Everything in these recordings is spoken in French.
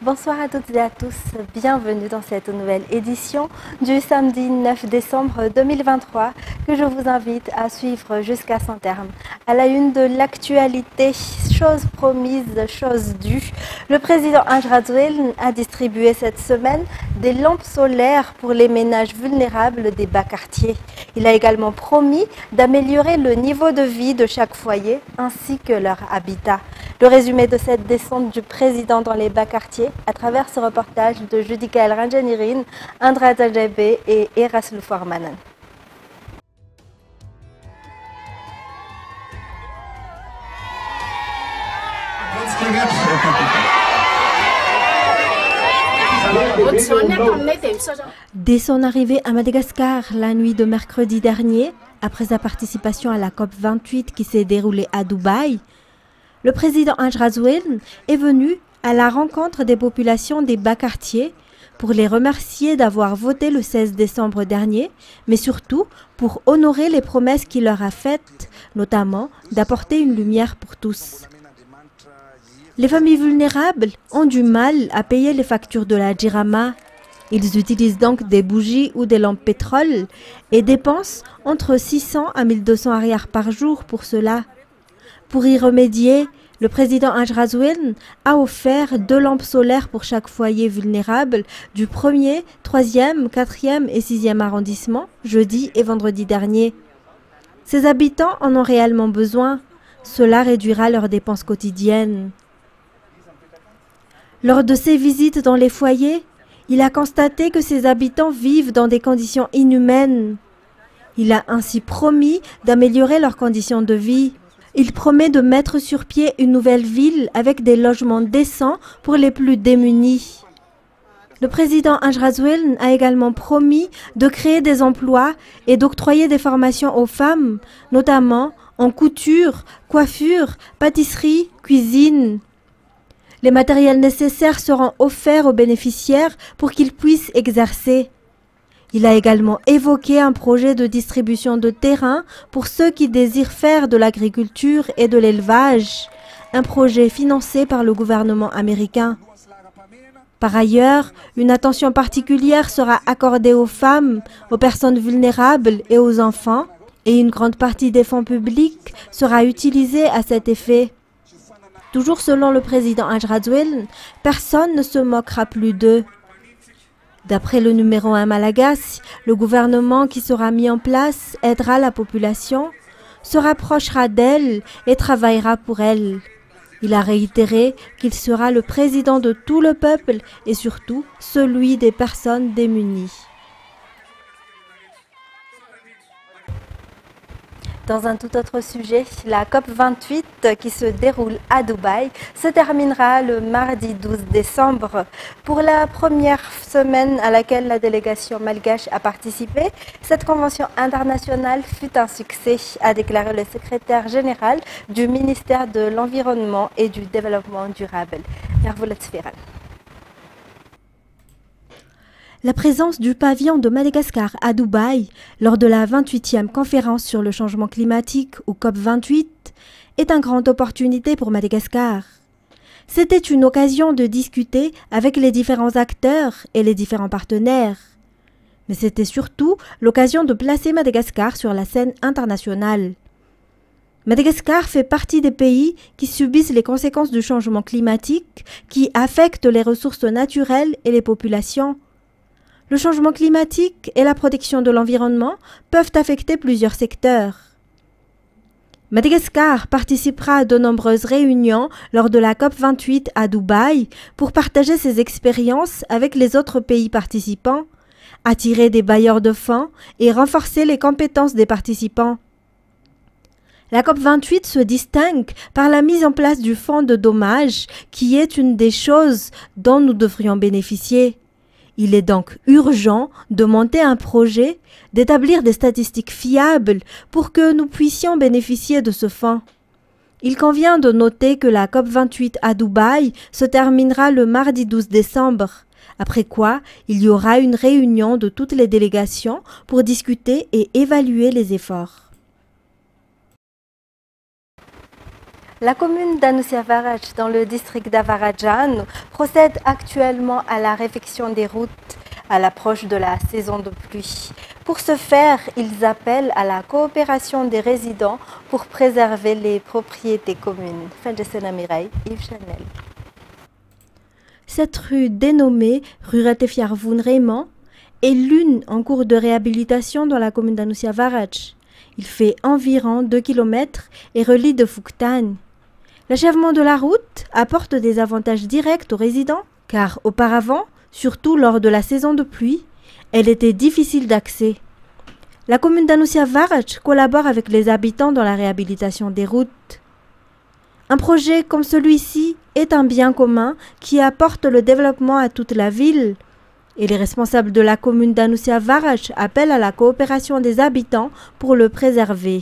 Bonsoir à toutes et à tous, bienvenue dans cette nouvelle édition du samedi 9 décembre 2023 que je vous invite à suivre jusqu'à son terme. À la une de l'actualité, chose promise, chose due, le président Ange Razouel a distribué cette semaine des lampes solaires pour les ménages vulnérables des bas quartiers. Il a également promis d'améliorer le niveau de vie de chaque foyer ainsi que leur habitat. Le résumé de cette descente du président dans les bas quartiers à travers ce reportage de Judikael Ranjanirin, Andra Tajebe et Eraslu Formanan. Dès son arrivée à Madagascar la nuit de mercredi dernier, après sa participation à la COP28 qui s'est déroulée à Dubaï, le président Ange Razouel est venu à la rencontre des populations des bas quartiers pour les remercier d'avoir voté le 16 décembre dernier, mais surtout pour honorer les promesses qu'il leur a faites, notamment d'apporter une lumière pour tous. Les familles vulnérables ont du mal à payer les factures de la Jirama. Ils utilisent donc des bougies ou des lampes pétrole et dépensent entre 600 à 1200 arrières par jour pour cela. Pour y remédier, le président Ange Razouel a offert 2 lampes solaires pour chaque foyer vulnérable du 1er, 3e, 4e et 6e arrondissement, jeudi et vendredi dernier. Ces habitants en ont réellement besoin. Cela réduira leurs dépenses quotidiennes. Lors de ses visites dans les foyers, il a constaté que ses habitants vivent dans des conditions inhumaines. Il a ainsi promis d'améliorer leurs conditions de vie. Il promet de mettre sur pied une nouvelle ville avec des logements décents pour les plus démunis. Le président Ange Razouel a également promis de créer des emplois et d'octroyer des formations aux femmes, notamment en couture, coiffure, pâtisserie, cuisine. Les matériels nécessaires seront offerts aux bénéficiaires pour qu'ils puissent exercer. Il a également évoqué un projet de distribution de terrain pour ceux qui désirent faire de l'agriculture et de l'élevage, un projet financé par le gouvernement américain. Par ailleurs, une attention particulière sera accordée aux femmes, aux personnes vulnérables et aux enfants, et une grande partie des fonds publics sera utilisée à cet effet. Toujours selon le président Ange Razouel, personne ne se moquera plus d'eux. D'après le numéro 1 Malagasy, le gouvernement qui sera mis en place aidera la population, se rapprochera d'elle et travaillera pour elle. Il a réitéré qu'il sera le président de tout le peuple et surtout celui des personnes démunies. Dans un tout autre sujet, la COP28 qui se déroule à Dubaï se terminera le mardi 12 décembre. Pour la première semaine à laquelle la délégation malgache a participé, cette convention internationale fut un succès, a déclaré le secrétaire général du ministère de l'Environnement et du Développement durable. La présence du pavillon de Madagascar à Dubaï lors de la 28e conférence sur le changement climatique ou COP28 est une grande opportunité pour Madagascar. C'était une occasion de discuter avec les différents acteurs et les différents partenaires. Mais c'était surtout l'occasion de placer Madagascar sur la scène internationale. Madagascar fait partie des pays qui subissent les conséquences du changement climatique qui affectent les ressources naturelles et les populations. Le changement climatique et la protection de l'environnement peuvent affecter plusieurs secteurs. Madagascar participera à de nombreuses réunions lors de la COP28 à Dubaï pour partager ses expériences avec les autres pays participants, attirer des bailleurs de fonds et renforcer les compétences des participants. La COP28 se distingue par la mise en place du fonds de dommages qui est une des choses dont nous devrions bénéficier. Il est donc urgent de monter un projet, d'établir des statistiques fiables pour que nous puissions bénéficier de ce fonds. Il convient de noter que la COP28 à Dubaï se terminera le mardi 12 décembre, après quoi il y aura une réunion de toutes les délégations pour discuter et évaluer les efforts. La commune d'Anousia-Varach, dans le district d'Avaradjan, procède actuellement à la réfection des routes à l'approche de la saison de pluie. Pour ce faire, ils appellent à la coopération des résidents pour préserver les propriétés communes. Fin de Sénamirai, Yves Chanel. Cette rue dénommée rue Ratefiarvoun Raymond est l'une en cours de réhabilitation dans la commune d'Anousia-Varach. Il fait environ 2 km et relie de Fouktagne. L'achèvement de la route apporte des avantages directs aux résidents, car auparavant, surtout lors de la saison de pluie, elle était difficile d'accès. La commune d'Anousia-Varach collabore avec les habitants dans la réhabilitation des routes. Un projet comme celui-ci est un bien commun qui apporte le développement à toute la ville. Et les responsables de la commune d'Anousia-Varach appellent à la coopération des habitants pour le préserver.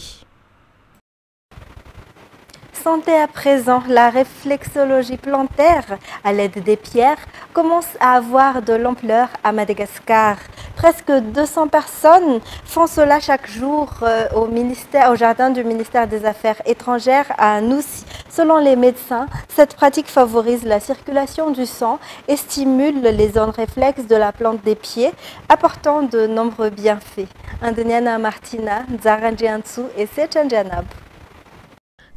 Santé à présent, la réflexologie plantaire à l'aide des pierres commence à avoir de l'ampleur à Madagascar. Presque 200 personnes font cela chaque jour au jardin du ministère des Affaires étrangères à Anoussi. Selon les médecins, cette pratique favorise la circulation du sang et stimule les zones réflexes de la plante des pieds, apportant de nombreux bienfaits. Indeniana Martina, Zaranjiansu et Sechanjanab.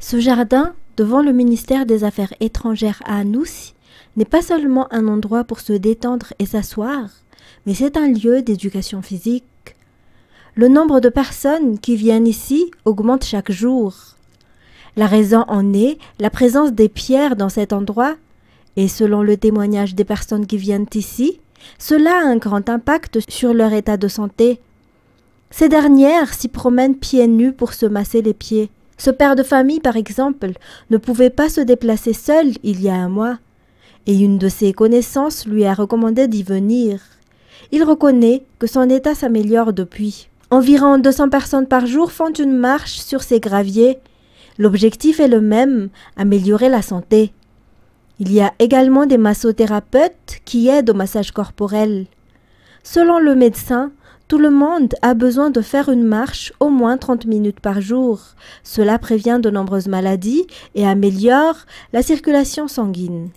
Ce jardin, devant le ministère des Affaires étrangères à Anoussi, n'est pas seulement un endroit pour se détendre et s'asseoir, mais c'est un lieu d'éducation physique. Le nombre de personnes qui viennent ici augmente chaque jour. La raison en est la présence des pierres dans cet endroit, et selon le témoignage des personnes qui viennent ici, cela a un grand impact sur leur état de santé. Ces dernières s'y promènent pieds nus pour se masser les pieds. Ce père de famille, par exemple, ne pouvait pas se déplacer seul il y a un mois, et une de ses connaissances lui a recommandé d'y venir. Il reconnaît que son état s'améliore depuis. Environ 200 personnes par jour font une marche sur ces graviers. L'objectif est le même, améliorer la santé. Il y a également des massothérapeutes qui aident au massage corporel. Selon le médecin, tout le monde a besoin de faire une marche au moins 30 minutes par jour. Cela prévient de nombreuses maladies et améliore la circulation sanguine.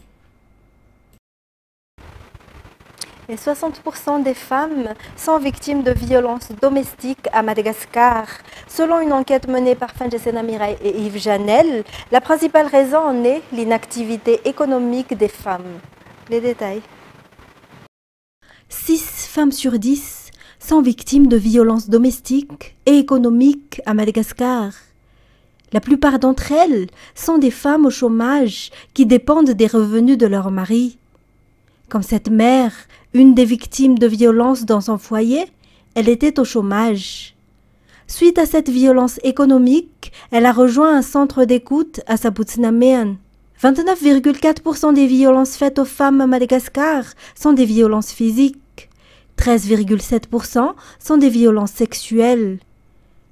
Et 60% des femmes sont victimes de violences domestiques à Madagascar. Selon une enquête menée par Fanje Senamirai et Yves Janel, la principale raison en est l'inactivité économique des femmes. Les détails. 6 femmes sur 10 sont victimes de violences domestiques et économiques à Madagascar. La plupart d'entre elles sont des femmes au chômage qui dépendent des revenus de leur mari. Comme cette mère, une des victimes de violences dans son foyer, elle était au chômage. Suite à cette violence économique, elle a rejoint un centre d'écoute à Sabutsinamean. 29,4% des violences faites aux femmes à Madagascar sont des violences physiques. 13,7% sont des violences sexuelles.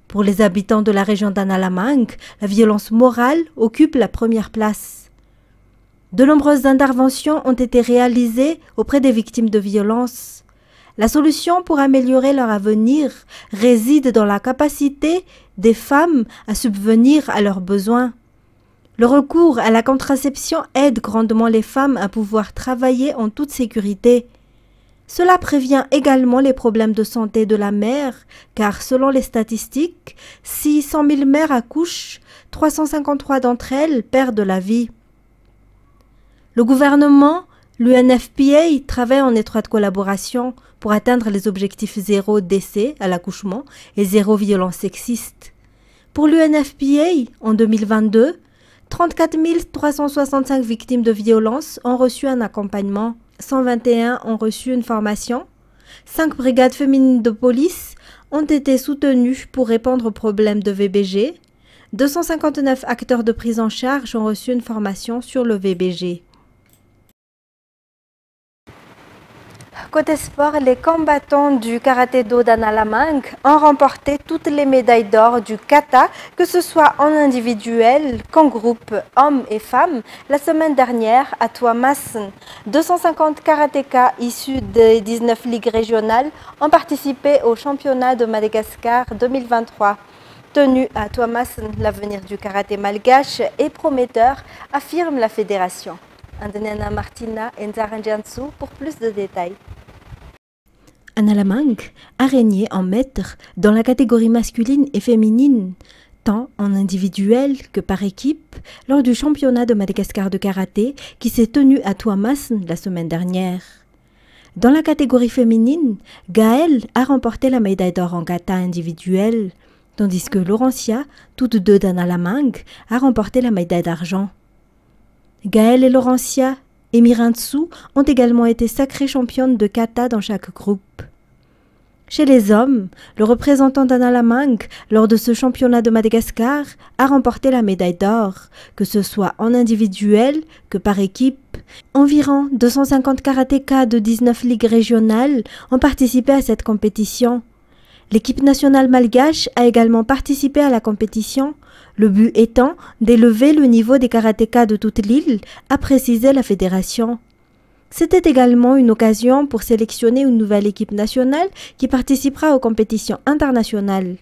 Pour les habitants de la région d'Analamang, la violence morale occupe la première place. De nombreuses interventions ont été réalisées auprès des victimes de violences. La solution pour améliorer leur avenir réside dans la capacité des femmes à subvenir à leurs besoins. Le recours à la contraception aide grandement les femmes à pouvoir travailler en toute sécurité. Cela prévient également les problèmes de santé de la mère, car selon les statistiques, si 100 000 mères accouchent, 353 d'entre elles perdent la vie. Le gouvernement, l'UNFPA, travaille en étroite collaboration pour atteindre les objectifs 0 décès à l'accouchement et 0 violence sexiste. Pour l'UNFPA, en 2022, 34 365 victimes de violences ont reçu un accompagnement. 121 ont reçu une formation, 5 brigades féminines de police ont été soutenues pour répondre aux problèmes de VBG, 259 acteurs de prise en charge ont reçu une formation sur le VBG. Côté sport, les combattants du karaté-do d'Analamang ont remporté toutes les médailles d'or du kata, que ce soit en individuel qu'en groupe hommes et femmes. La semaine dernière, à Tuamasin, 250 karatékas issus des 19 ligues régionales ont participé au championnat de Madagascar 2023. Tenu à Tuamasin, l'avenir du karaté malgache est prometteur, affirme la fédération. Andeniana Martina et Nzaranjansu pour plus de détails. Anna Lamang a régné en maître dans la catégorie masculine et féminine, tant en individuel que par équipe, lors du championnat de Madagascar de karaté qui s'est tenu à Tuamasin la semaine dernière. Dans la catégorie féminine, Gaëlle a remporté la médaille d'or en kata individuel, tandis que Laurentia, toutes deux d'Anna Lamang, a remporté la médaille d'argent. Gaëlle et Laurentia et Mirantsu ont également été sacrées championnes de kata dans chaque groupe. Chez les hommes, le représentant d'Anna Lamang lors de ce championnat de Madagascar a remporté la médaille d'or, que ce soit en individuel que par équipe. Environ 250 karatékas de 19 ligues régionales ont participé à cette compétition. L'équipe nationale malgache a également participé à la compétition, le but étant d'élever le niveau des karatékas de toute l'île, a précisé la fédération. C'était également une occasion pour sélectionner une nouvelle équipe nationale qui participera aux compétitions internationales.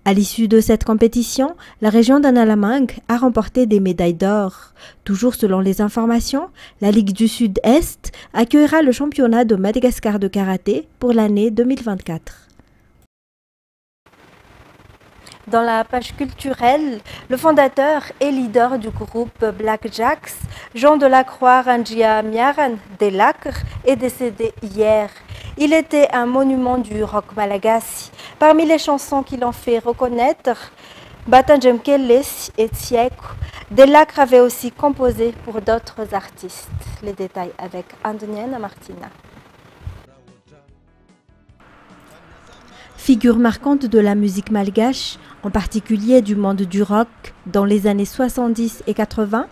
À l'issue de cette compétition, la région d'Anna Lamang a remporté des médailles d'or. Toujours selon les informations, la Ligue du Sud-Est accueillera le championnat de Madagascar de karaté pour l'année 2024. Dans la page culturelle, le fondateur et leader du groupe Black Jacks, Jean Delacroix Rangiamiaran Delacre, est décédé hier. Il était un monument du rock malagasy. Parmi les chansons qui l'ont fait reconnaître, Batanjem Keles et Tsieko, Delacre avait aussi composé pour d'autres artistes. Les détails avec Andeniana Martina. Figure marquante de la musique malgache, en particulier du monde du rock, dans les années 70 et 80,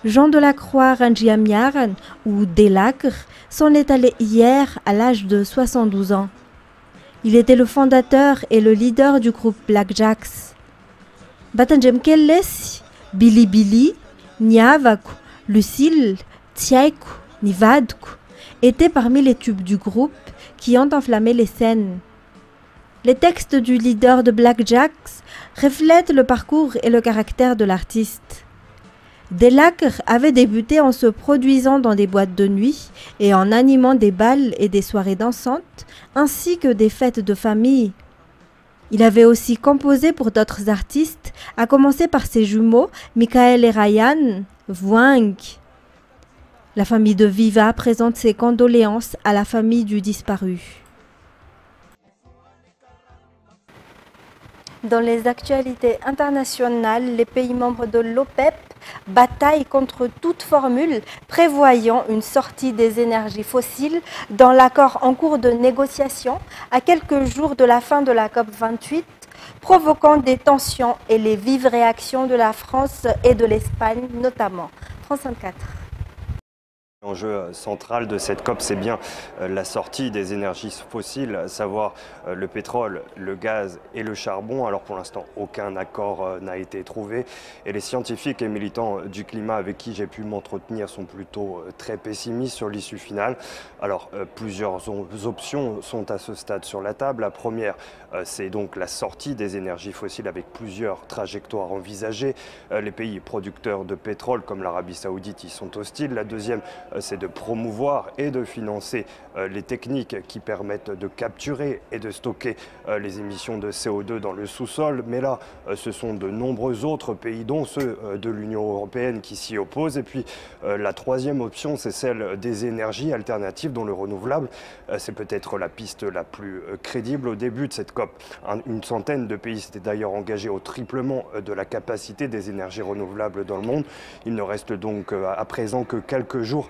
Jean Delacroix Rangiamiaran, ou Delacre, s'en est allé hier à l'âge de 72 ans. Il était le fondateur et le leader du groupe Black Jacks. Batanjem Keles, Billy Billy, Niavaku, Lucille, Tsieko, Nivadku étaient parmi les tubes du groupe qui ont enflammé les scènes. Les textes du leader de Black Jacks reflètent le parcours et le caractère de l'artiste. Delacre avait débuté en se produisant dans des boîtes de nuit et en animant des bals et des soirées dansantes, ainsi que des fêtes de famille. Il avait aussi composé pour d'autres artistes, à commencer par ses jumeaux, Michael et Ryan Voing. La famille de Viva présente ses condoléances à la famille du disparu. Dans les actualités internationales, les pays membres de l'OPEP bataillent contre toute formule prévoyant une sortie des énergies fossiles dans l'accord en cours de négociation à quelques jours de la fin de la COP28, provoquant des tensions et les vives réactions de la France et de l'Espagne notamment. France 24. L'enjeu central de cette COP, c'est bien la sortie des énergies fossiles, à savoir le pétrole, le gaz et le charbon. Alors pour l'instant, aucun accord n'a été trouvé. Et les scientifiques et militants du climat avec qui j'ai pu m'entretenir sont plutôt très pessimistes sur l'issue finale. Alors plusieurs options sont à ce stade sur la table. La première, c'est donc la sortie des énergies fossiles avec plusieurs trajectoires envisagées. Les pays producteurs de pétrole comme l'Arabie Saoudite y sont hostiles. La deuxième, c'est de promouvoir et de financer les techniques qui permettent de capturer et de stocker les émissions de CO2 dans le sous-sol. Mais là, ce sont de nombreux autres pays, dont ceux de l'Union européenne, qui s'y opposent. Et puis, la troisième option, c'est celle des énergies alternatives, dont le renouvelable, c'est peut-être la piste la plus crédible. Au début de cette COP, une centaine de pays s'étaient d'ailleurs engagés au triplement de la capacité des énergies renouvelables dans le monde. Il ne reste donc à présent que quelques jours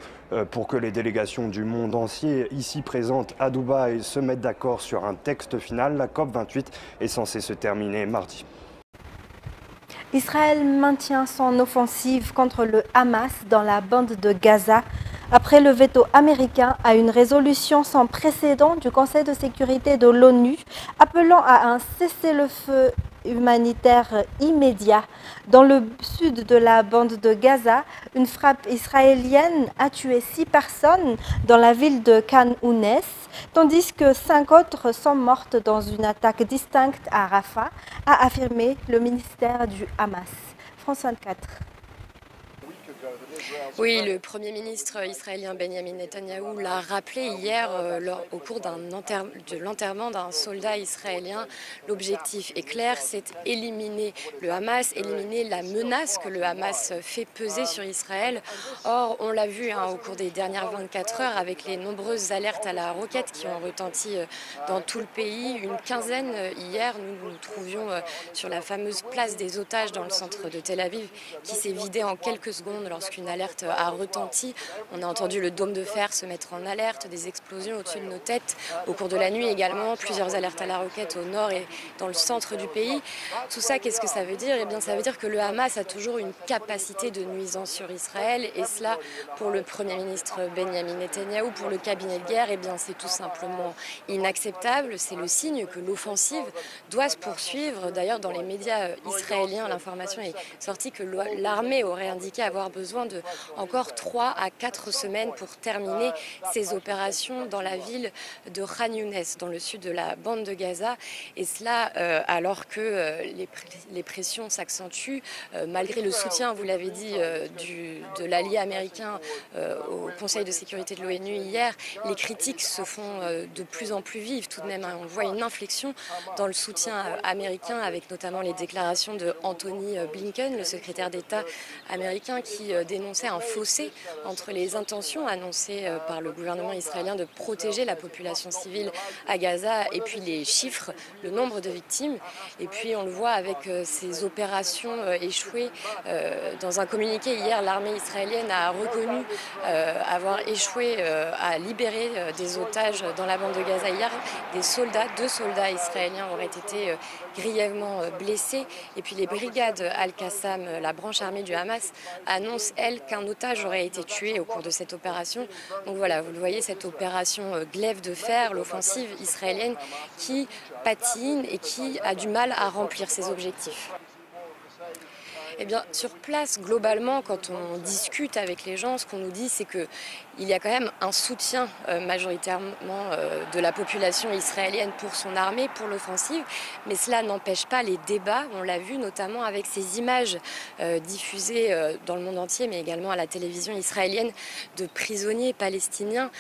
pour que les délégations du monde entier ici présentes à Dubaï se mettent d'accord sur un texte final. La COP28 est censée se terminer mardi. Israël maintient son offensive contre le Hamas dans la bande de Gaza après le veto américain à une résolution sans précédent du Conseil de sécurité de l'ONU appelant à un cessez-le-feu humanitaire immédiat. Dans le sud de la bande de Gaza, une frappe israélienne a tué 6 personnes dans la ville de Khan Younes, tandis que 5 autres sont mortes dans une attaque distincte à Rafah, a affirmé le ministère du Hamas. France 24. Oui, le Premier ministre israélien Benjamin Netanyahou l'a rappelé hier au cours de l'enterrement d'un soldat israélien. L'objectif est clair, c'est éliminer le Hamas, éliminer la menace que le Hamas fait peser sur Israël. Or, on l'a vu au cours des dernières 24 heures avec les nombreuses alertes à la roquette qui ont retenti dans tout le pays. Une quinzaine hier, nous nous trouvions sur la fameuse place des otages dans le centre de Tel Aviv qui s'est vidée en quelques secondes lorsqu'une alerte a retenti. On a entendu le dôme de fer se mettre en alerte, des explosions au-dessus de nos têtes. Au cours de la nuit également, plusieurs alertes à la roquette au nord et dans le centre du pays. Tout ça, qu'est-ce que ça veut dire? Eh bien, ça veut dire que le Hamas a toujours une capacité de nuisance sur Israël. Et cela, pour le Premier ministre Benjamin Netanyahou, pour le cabinet de guerre, eh bien, c'est tout simplement inacceptable. C'est le signe que l'offensive doit se poursuivre. D'ailleurs, dans les médias israéliens, l'information est sortie que l'armée aurait indiqué avoir besoin de encore 3 à 4 semaines pour terminer ses opérations dans la ville de Khan Younes, dans le sud de la bande de Gaza. Et cela alors que les pressions s'accentuent, malgré le soutien, vous l'avez dit, de l'allié américain au Conseil de sécurité de l'ONU hier. Les critiques se font de plus en plus vives tout de même. On voit une inflexion dans le soutien américain avec notamment les déclarations de Anthony Blinken, le secrétaire d'État américain, qui dénonçait un fossé entre les intentions annoncées par le gouvernement israélien de protéger la population civile à Gaza et puis les chiffres, le nombre de victimes. Et puis on le voit avec ces opérations échouées. Dans un communiqué hier, l'armée israélienne a reconnu avoir échoué à libérer des otages dans la bande de Gaza hier. Deux soldats israéliens auraient été grièvement blessés. Et puis les brigades Al-Qassam, la branche armée du Hamas, annoncent, elles, qu'un otage aurait été tué au cours de cette opération. Donc voilà, vous le voyez, cette opération glaive de fer, l'offensive israélienne qui patine et qui a du mal à remplir ses objectifs. Eh bien, sur place, globalement, quand on discute avec les gens, ce qu'on nous dit, c'est qu'il y a quand même un soutien majoritairement de la population israélienne pour son armée, pour l'offensive. Mais cela n'empêche pas les débats. On l'a vu notamment avec ces images diffusées dans le monde entier, mais également à la télévision israélienne, de prisonniers palestiniens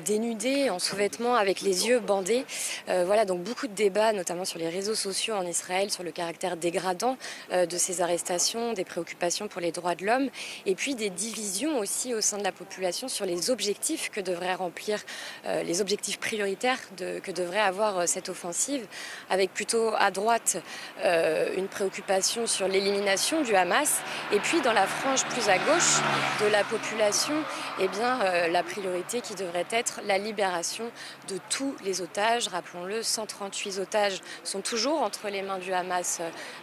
dénudés, en sous-vêtements, avec les yeux bandés. Voilà, donc beaucoup de débats, notamment sur les réseaux sociaux en Israël, sur le caractère dégradant de ces arrestations, des préoccupations pour les droits de l'homme et puis des divisions aussi au sein de la population sur les objectifs que devrait remplir, les objectifs prioritaires que devrait avoir cette offensive, avec plutôt à droite une préoccupation sur l'élimination du Hamas et puis dans la frange plus à gauche de la population, eh bien, la priorité qui devrait être la libération de tous les otages. Rappelons-le, 138 otages sont toujours entre les mains du Hamas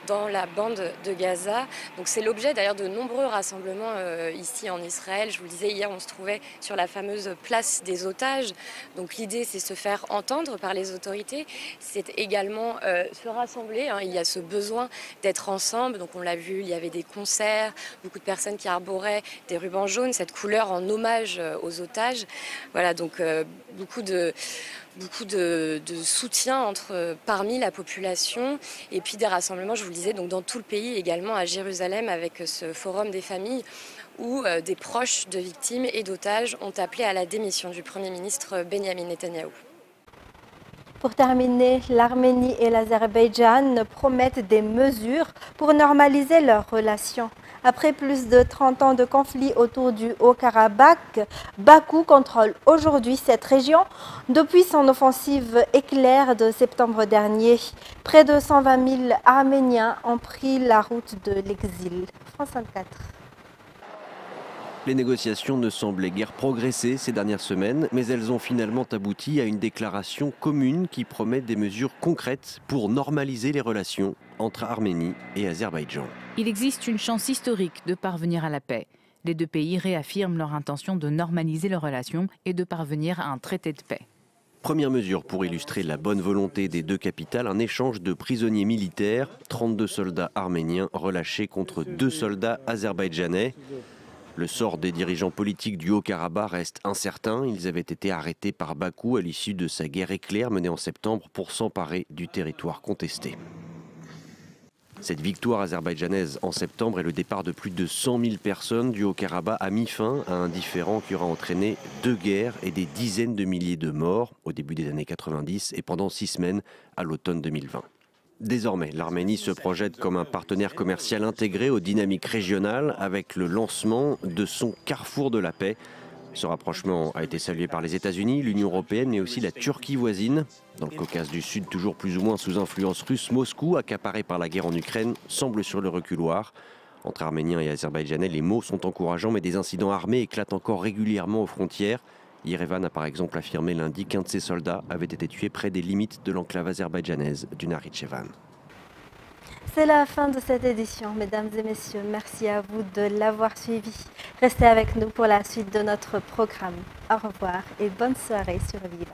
dans la bande de Gaza. Donc c'est l'objet d'ailleurs de nombreux rassemblements ici en Israël. Je vous le disais, hier on se trouvait sur la fameuse place des otages. Donc l'idée c'est se faire entendre par les autorités. C'est également se rassembler. Il y a ce besoin d'être ensemble. Donc on l'a vu, il y avait des concerts, beaucoup de personnes qui arboraient des rubans jaunes, cette couleur en hommage aux otages. Voilà, donc beaucoup de soutien parmi la population et puis des rassemblements, je vous le disais, donc dans tout le pays, également à Jérusalem avec ce forum des familles où des proches de victimes et d'otages ont appelé à la démission du Premier ministre Benjamin Netanyahou. Pour terminer, l'Arménie et l'Azerbaïdjan promettent des mesures pour normaliser leurs relations. Après plus de 30 ans de conflit autour du Haut-Karabakh, Bakou contrôle aujourd'hui cette région depuis son offensive éclair de septembre dernier. Près de 120 000 Arméniens ont pris la route de l'exil. France 24. Les négociations ne semblaient guère progresser ces dernières semaines, mais elles ont finalement abouti à une déclaration commune qui promet des mesures concrètes pour normaliser les relations entre Arménie et Azerbaïdjan. Il existe une chance historique de parvenir à la paix. Les deux pays réaffirment leur intention de normaliser leurs relations et de parvenir à un traité de paix. Première mesure pour illustrer la bonne volonté des deux capitales, un échange de prisonniers militaires, 32 soldats arméniens relâchés contre 2 soldats azerbaïdjanais. Le sort des dirigeants politiques du Haut-Karabakh reste incertain. Ils avaient été arrêtés par Bakou à l'issue de sa guerre éclair menée en septembre pour s'emparer du territoire contesté. Cette victoire azerbaïdjanaise en septembre et le départ de plus de 100 000 personnes du Haut-Karabakh a mis fin à un différend qui aura entraîné 2 guerres et des dizaines de milliers de morts au début des années 90 et pendant 6 semaines à l'automne 2020. Désormais, l'Arménie se projette comme un partenaire commercial intégré aux dynamiques régionales avec le lancement de son Carrefour de la paix. Ce rapprochement a été salué par les États-Unis, l'Union européenne, mais aussi la Turquie voisine. Dans le Caucase du Sud, toujours plus ou moins sous influence russe, Moscou, accaparé par la guerre en Ukraine, semble sur le reculoir. Entre Arméniens et Azerbaïdjanais, les mots sont encourageants, mais des incidents armés éclatent encore régulièrement aux frontières. Yerevan a par exemple affirmé lundi qu'un de ses soldats avait été tué près des limites de l'enclave azerbaïdjanaise du Nakhitchevan. C'est la fin de cette édition, mesdames et messieurs. Merci à vous de l'avoir suivi. Restez avec nous pour la suite de notre programme. Au revoir et bonne soirée sur Viva.